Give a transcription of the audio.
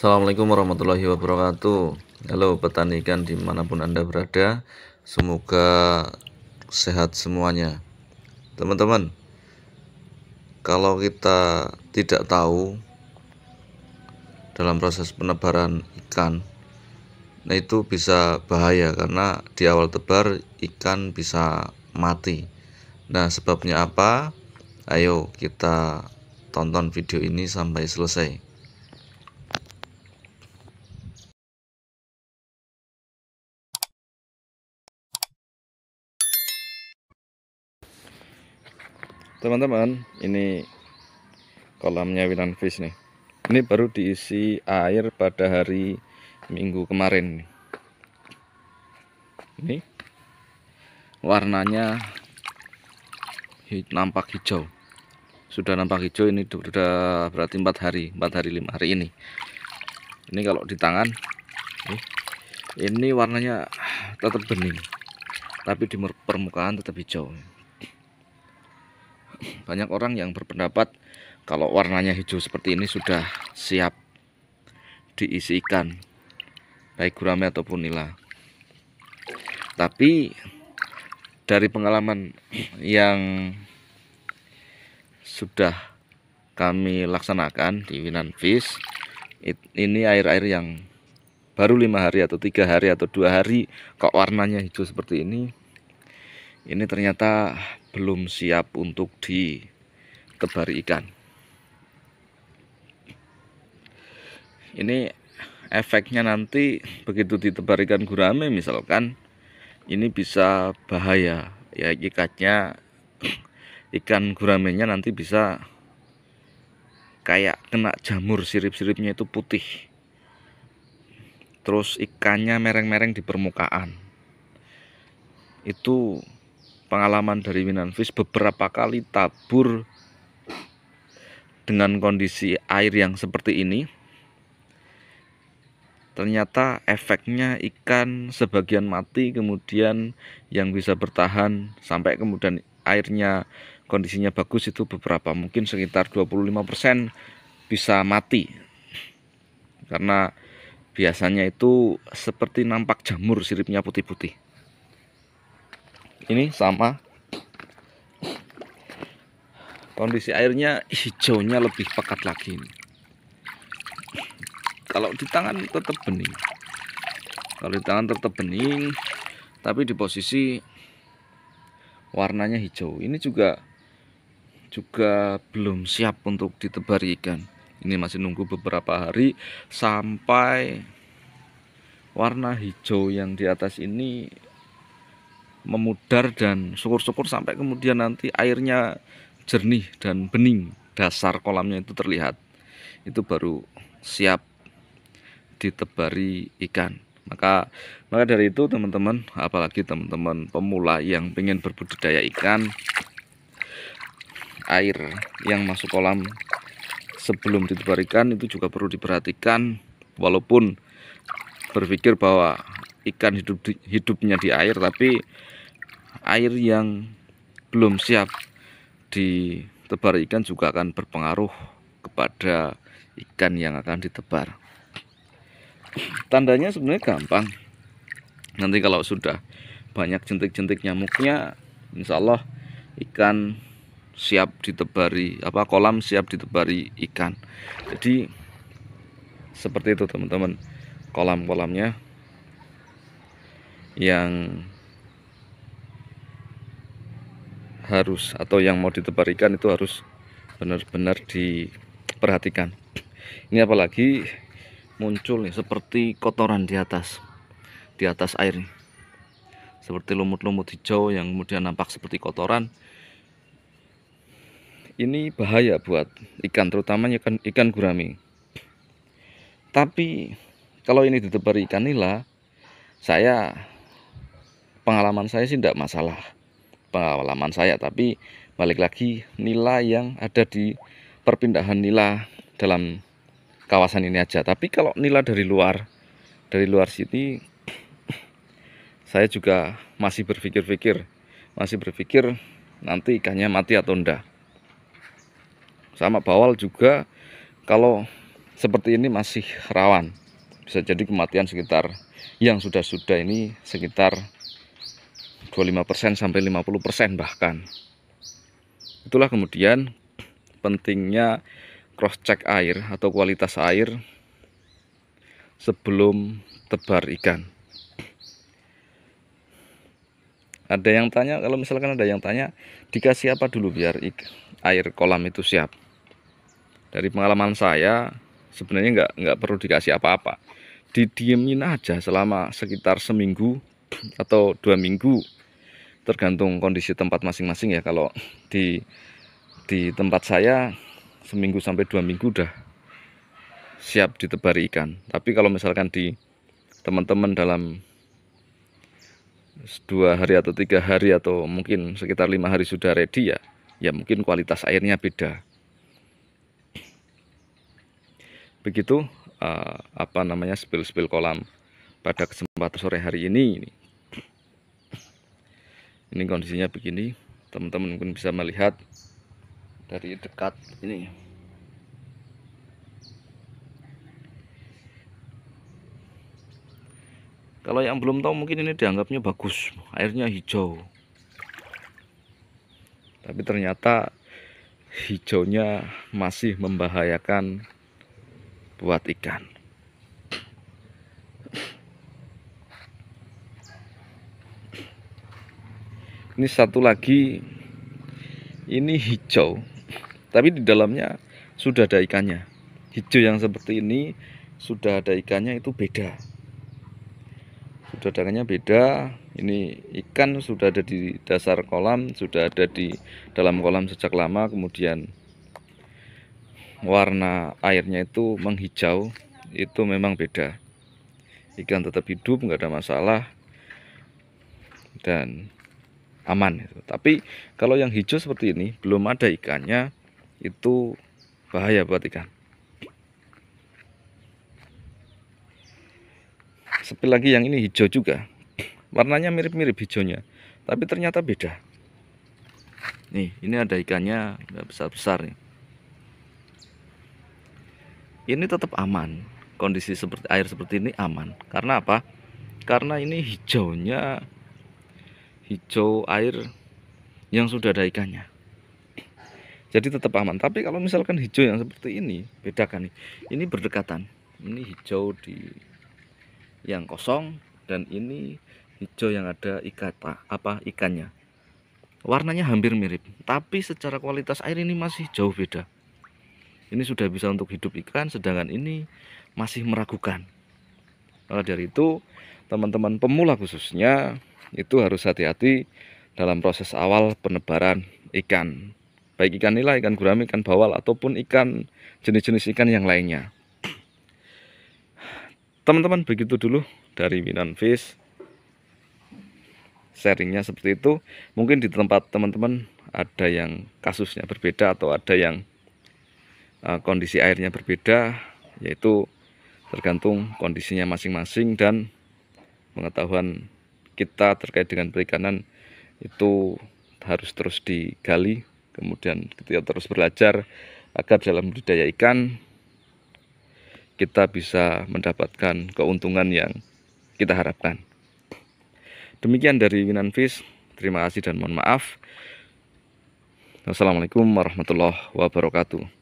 Assalamualaikum warahmatullahi wabarakatuh. Halo petani ikan dimanapun Anda berada, semoga sehat semuanya. Teman-teman, kalau kita tidak tahu dalam proses penebaran ikan, nah itu bisa bahaya karena di awal tebar ikan bisa mati. Nah, sebabnya apa? Ayo kita tonton video ini sampai selesai. Teman-teman, ini kolamnya Winanfish nih. Ini baru diisi air pada hari Minggu kemarin. Ini warnanya nampak hijau. Sudah nampak hijau, ini sudah berarti 4 hari 5 hari ini. Ini kalau di tangan, ini warnanya tetap bening, tapi di permukaan tetap hijau. Banyak orang yang berpendapat kalau warnanya hijau seperti ini sudah siap diisi ikan, baik gurame ataupun nila. Tapi dari pengalaman yang sudah kami laksanakan di Winanfish, ini air-air yang baru 5 hari atau 3 hari atau 2 hari kok warnanya hijau seperti ini ternyata belum siap untuk ditebari ikan. Ini efeknya nanti begitu ditebar ikan gurame misalkan, ini bisa bahaya ya, ikatnya ikan guramenya nanti bisa kayak kena jamur, sirip-siripnya itu putih, terus ikannya mereng-mereng di permukaan. Itu pengalaman dari Winanfish, beberapa kali tabur dengan kondisi air yang seperti ini, ternyata efeknya ikan sebagian mati, kemudian yang bisa bertahan sampai kemudian airnya kondisinya bagus itu beberapa, mungkin sekitar 25% bisa mati, karena biasanya itu seperti nampak jamur, siripnya putih-putih. Ini sama, kondisi airnya hijaunya lebih pekat lagi. Kalau di tangan tetap bening, tapi di posisi warnanya hijau. Ini juga belum siap untuk ditebari ikan. Ini masih nunggu beberapa hari sampai warna hijau yang di atas ini memudar, dan syukur-syukur sampai kemudian nanti airnya jernih dan bening, dasar kolamnya itu terlihat, itu baru siap ditebari ikan. Maka dari itu teman-teman, apalagi teman-teman pemula yang pengen berbudidaya ikan, air yang masuk kolam sebelum ditebar ikan itu juga perlu diperhatikan. Walaupun berpikir bahwa ikan hidupnya di air, tapi air yang belum siap ditebar ikan juga akan berpengaruh kepada ikan yang akan ditebar. Tandanya sebenarnya gampang. Nanti kalau sudah banyak jentik-jentik nyamuknya, insya Allah ikan siap ditebari, kolam siap ditebari ikan. Jadi seperti itu teman-teman, kolam-kolamnya yang harus atau yang mau ditebar ikan itu harus benar-benar diperhatikan. Ini apalagi muncul nih seperti kotoran di atas air nih, seperti lumut-lumut hijau yang kemudian nampak seperti kotoran. Ini bahaya buat ikan, terutama ikan gurame. Tapi kalau ini ditebar ikan nila, pengalaman saya sih tidak masalah, tapi balik lagi, nila yang ada di perpindahan nila dalam kawasan ini aja. Tapi kalau nila dari luar sini, saya juga masih berpikir nanti ikannya mati atau enggak. Sama bawal juga, kalau seperti ini masih rawan, bisa jadi kematian sekitar yang sudah ini sekitar 25% sampai 50% bahkan. Itulah kemudian pentingnya cross check air atau kualitas air sebelum tebar ikan. Ada yang tanya, kalau misalkan ada yang tanya, dikasih apa dulu biar air kolam itu siap? Dari pengalaman saya, sebenarnya nggak perlu dikasih apa-apa. Didiemin aja selama sekitar seminggu atau 2 minggu, tergantung kondisi tempat masing-masing ya. Kalau di tempat saya seminggu sampai 2 minggu udah siap ditebari ikan. Tapi kalau misalkan di teman-teman dalam 2 hari atau 3 hari atau mungkin sekitar 5 hari sudah ready ya mungkin kualitas airnya beda. Begitu spill kolam pada kesempatan sore hari ini. Ini kondisinya begini, teman-teman mungkin bisa melihat dari dekat ini. Kalau yang belum tahu mungkin ini dianggapnya bagus, airnya hijau. Tapi ternyata hijaunya masih membahayakan buat ikan. Ini satu lagi, ini hijau, tapi di dalamnya sudah ada ikannya. Hijau yang seperti ini sudah ada ikannya itu beda. Sudah ada ikannya beda. Ini ikan sudah ada di dasar kolam, sudah ada di dalam kolam sejak lama, kemudian warna airnya itu menghijau, itu memang beda. Ikan tetap hidup, nggak ada masalah dan aman itu. Tapi kalau yang hijau seperti ini belum ada ikannya, itu bahaya buat ikan. Seperti lagi yang ini hijau juga, warnanya mirip-mirip hijaunya, tapi ternyata beda. Nih, ini ada ikannya besar-besar nih. Ini tetap aman, kondisi seperti air seperti ini aman. Karena apa? Karena ini hijaunya hijau air yang sudah ada ikannya, jadi tetap aman. Tapi kalau misalkan hijau yang seperti ini, bedakan nih, ini berdekatan, ini hijau di yang kosong dan ini hijau yang ada ikannya, warnanya hampir mirip, tapi secara kualitas air ini masih jauh beda. Ini sudah bisa untuk hidup ikan, sedangkan ini masih meragukan. Maka dari itu teman-teman pemula khususnya itu harus hati-hati dalam proses awal penebaran ikan, baik ikan nila, ikan gurame, ikan bawal, ataupun ikan jenis-jenis ikan yang lainnya. Teman-teman, begitu dulu dari Winan Fish, sharingnya seperti itu. Mungkin di tempat teman-teman ada yang kasusnya berbeda atau ada yang kondisi airnya berbeda, yaitu tergantung kondisinya masing-masing dan pengetahuan kita terkait dengan perikanan itu harus terus digali, kemudian kita terus belajar agar dalam budidaya ikan kita bisa mendapatkan keuntungan yang kita harapkan. Demikian dari Winan Fish, terima kasih dan mohon maaf. Wassalamualaikum warahmatullahi wabarakatuh.